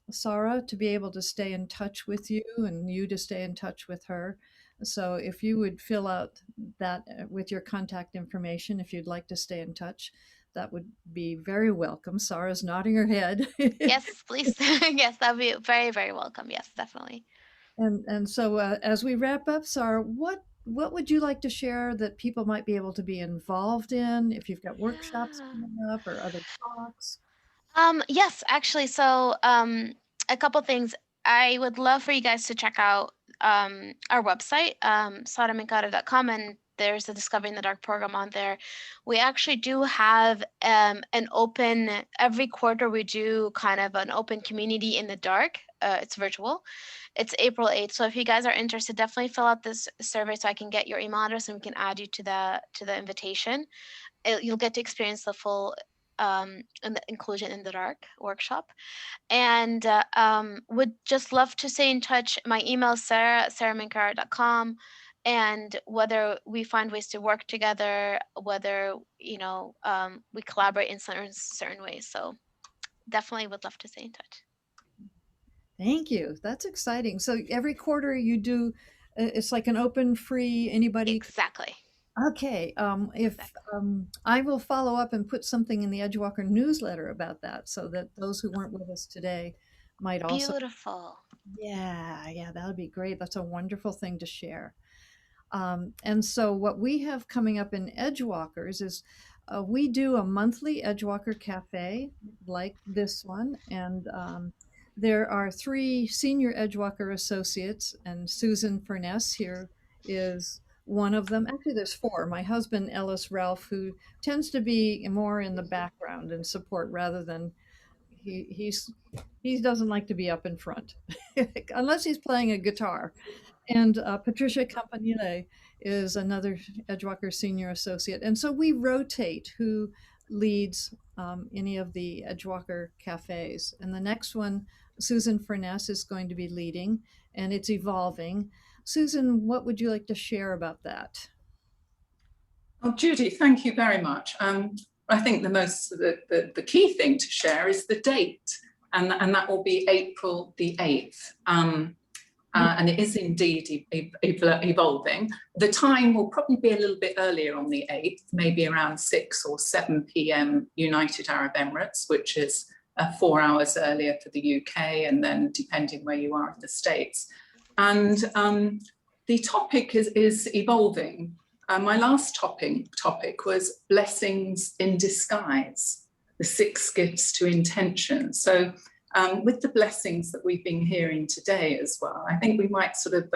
Sara to be able to stay in touch with you and you to stay in touch with her. So if you would fill out that with your contact information, if you'd like to stay in touch, that would be very welcome. Sara's nodding her head. Yes, please. Yes, that would be very, very welcome. Yes, definitely. And so as we wrap up, Sara, what would you like to share that people might be able to be involved in, if you've got workshops coming up or other talks? Yes, actually. So a couple things. I would love for you guys to check out our website, saraminkara.com, and there's a Discovering the Dark program on there. We actually do have an open, every quarter we do kind of an open community in the dark. It's virtual. It's April 8th. So if you guys are interested, definitely fill out this survey so I can get your email address and we can add you to the invitation. You'll get to experience the full inclusion in the dark workshop. And would just love to stay in touch. My email is saraminkara.com. And whether we find ways to work together, whether, we collaborate in certain ways. So definitely would love to stay in touch. Thank you. That's exciting. So every quarter you do, it's like an open, free, anybody. Exactly. Okay. I will follow up and put something in the Edgewalker newsletter about that, so that those who weren't with us today might also. Beautiful. Yeah, that would be great. That's a wonderful thing to share. And so what we have coming up in Edgewalkers is we do a monthly Edgewalker Cafe like this one. And there are 3 senior Edgewalker associates, and Susan Furness here is one of them. Actually, there's 4. My husband, Ellis Ralph, who tends to be more in the background and support rather than he doesn't like to be up in front unless he's playing a guitar. And Patricia Campanile is another Edgewalker senior associate. And so we rotate who leads any of the Edgewalker cafes. And the next one, Susan Furness is going to be leading, and it's evolving. Susan, what would you like to share about that? Well, Judi, thank you very much. I think the key thing to share is the date, and that will be April the 8th. And it is indeed evolving. The time will probably be a little bit earlier on the 8th, maybe around 6 or 7 p.m. United Arab Emirates, which is 4 hours earlier for the UK, and then depending where you are in the States. And the topic is evolving. My last topic was blessings in disguise, the 6 gifts to intention. So with the blessings that we've been hearing today as well, I think we might sort of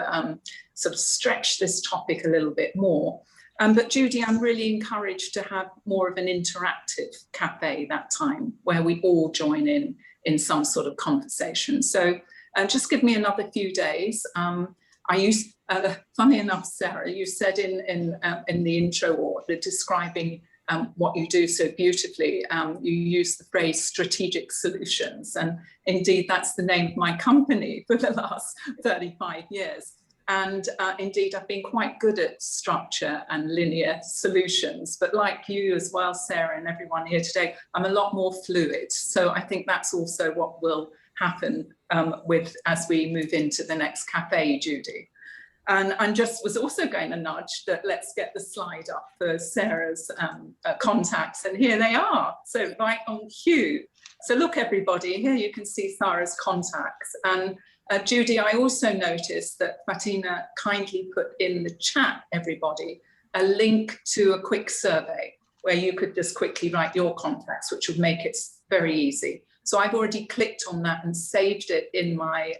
stretch this topic a little bit more. But Judi, I'm really encouraged to have more of an interactive cafe that time, where we all join in some sort of conversation. So just give me another few days. Funny enough, Sara, you said in the intro or the describing what you do so beautifully, you use the phrase strategic solutions. And indeed, that's the name of my company for the last 35 years. And indeed, I've been quite good at structure and linear solutions. But like you as well, Sara, and everyone here today, I'm a lot more fluid. So I think that's also what will happen as we move into the next cafe, Judi. And I just was also going to nudge that let's get the slide up for Sarah's contacts. And here they are. So right on cue. So look, everybody, here you can see Sarah's contacts. And Judi, I also noticed that Fatina kindly put in the chat, everybody, a link to a quick survey where you could just quickly write your contacts, which would make it very easy. So I've already clicked on that and saved it in my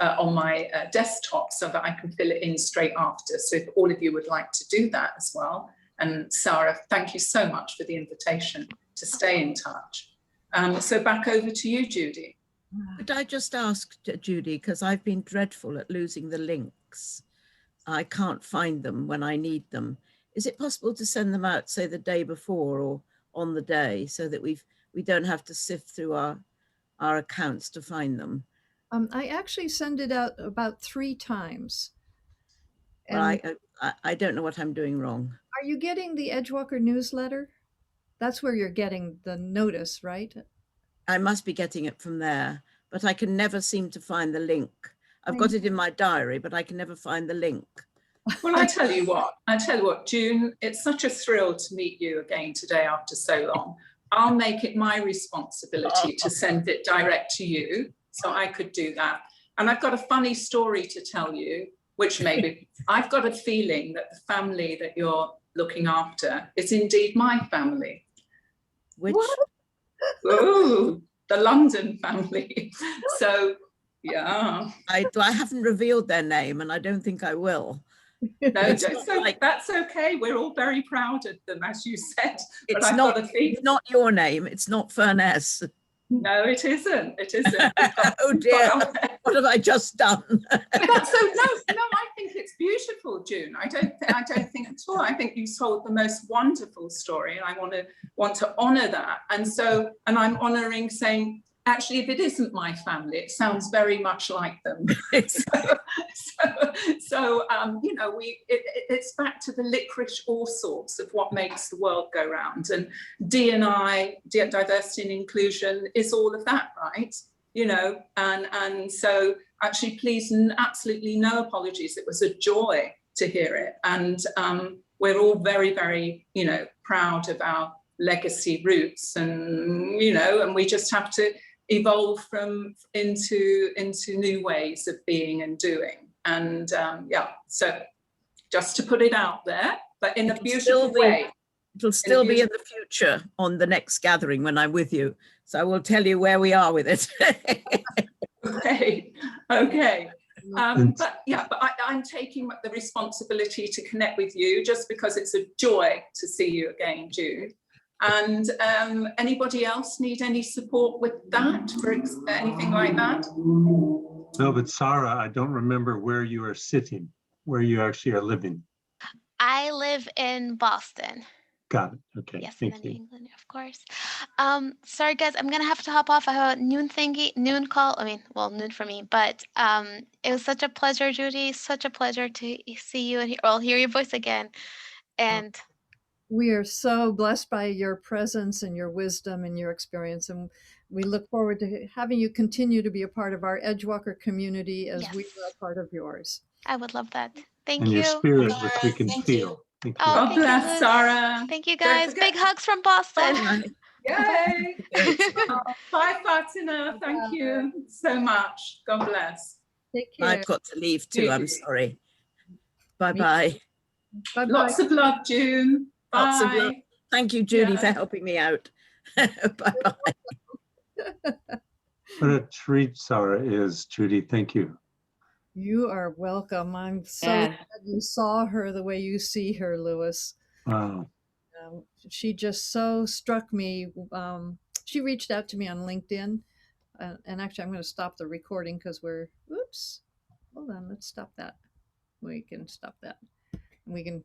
on my desktop so that I can fill it in straight after. So if all of you would like to do that as well. And Sara, thank you so much for the invitation to stay in touch. So back over to you, Judi. Could I just ask, Judi, because I've been dreadful at losing the links. I can't find them when I need them. Is it possible to send them out, say, the day before or on the day, so that we don't have to sift through our accounts to find them? I actually send it out about 3 times. Well, I don't know what I'm doing wrong. Are you getting the Edgewalker newsletter? That's where you're getting the notice, right? I must be getting it from there, but I can never seem to find the link. I've got it in my diary, but I can never find the link. Well, I tell you what, June, it's such a thrill to meet you again today after so long. I'll make it my responsibility to send it direct to you, so I could do that. And I've got a funny story to tell you, which maybe I've got a feeling that the family that you're looking after is indeed my family. Which? What? Oh, the London family. So, yeah. I haven't revealed their name, and I don't think I will. No, that's okay. We're all very proud of them, as you said. It's not your name. It's not Furness. No, it isn't. It isn't. Oh dear, what have I just done? No, I think it's beautiful, June. I don't think at all. I think you told the most wonderful story, and I want to honour that. And I'm honouring saying, actually, if it isn't my family, it sounds very much like them. You know, it's back to the licorice all sorts of what makes the world go round. And D&I, diversity and inclusion, is all of that, right? You know, and so actually, please, absolutely no apologies. It was a joy to hear it. And we're all very, very, you know, proud of our legacy roots, and, you know, and we just have to evolve into new ways of being and doing. And yeah, so just to put it out there, but in a beautiful way. It'll still be in the future on the next gathering when I'm with you. So I will tell you where we are with it. Okay. But yeah, but I'm taking the responsibility to connect with you, just because it's a joy to see you again, Jude. And anybody else need any support with that, for anything like that? No, but Sara, I don't remember where you are sitting, where you actually are living. I live in Boston. Got it. Okay. Yes, Thank in you. England, of course. Sorry, guys, I'm gonna have to hop off. I have a noon call. I mean, well, noon for me. But it was such a pleasure, Judi. Such a pleasure to see you and hear your voice again. And we are so blessed by your presence and your wisdom and your experience, and we look forward to having you continue to be a part of our Edgewalker community as we are a part of yours. I would love that. Thank and you. Your spirit, which we can feel. Thank you. God bless, Sara. Thank you, guys. Big hugs from Boston. Yay. Bye, Fatina. Thank you so much. God bless. Take care. I've got to leave too. I'm sorry. Bye-bye. Bye-bye. Lots of love, June. Bye. Lots of love. Thank you, Judi, for helping me out. Bye-bye. What a treat Sara is, Judi. Thank you. You are welcome. I'm so glad you saw her the way you see her, Lewis. Wow. She just so struck me. She reached out to me on LinkedIn. And actually, I'm going to stop the recording because oops. Hold on, let's stop that. We can stop that. We can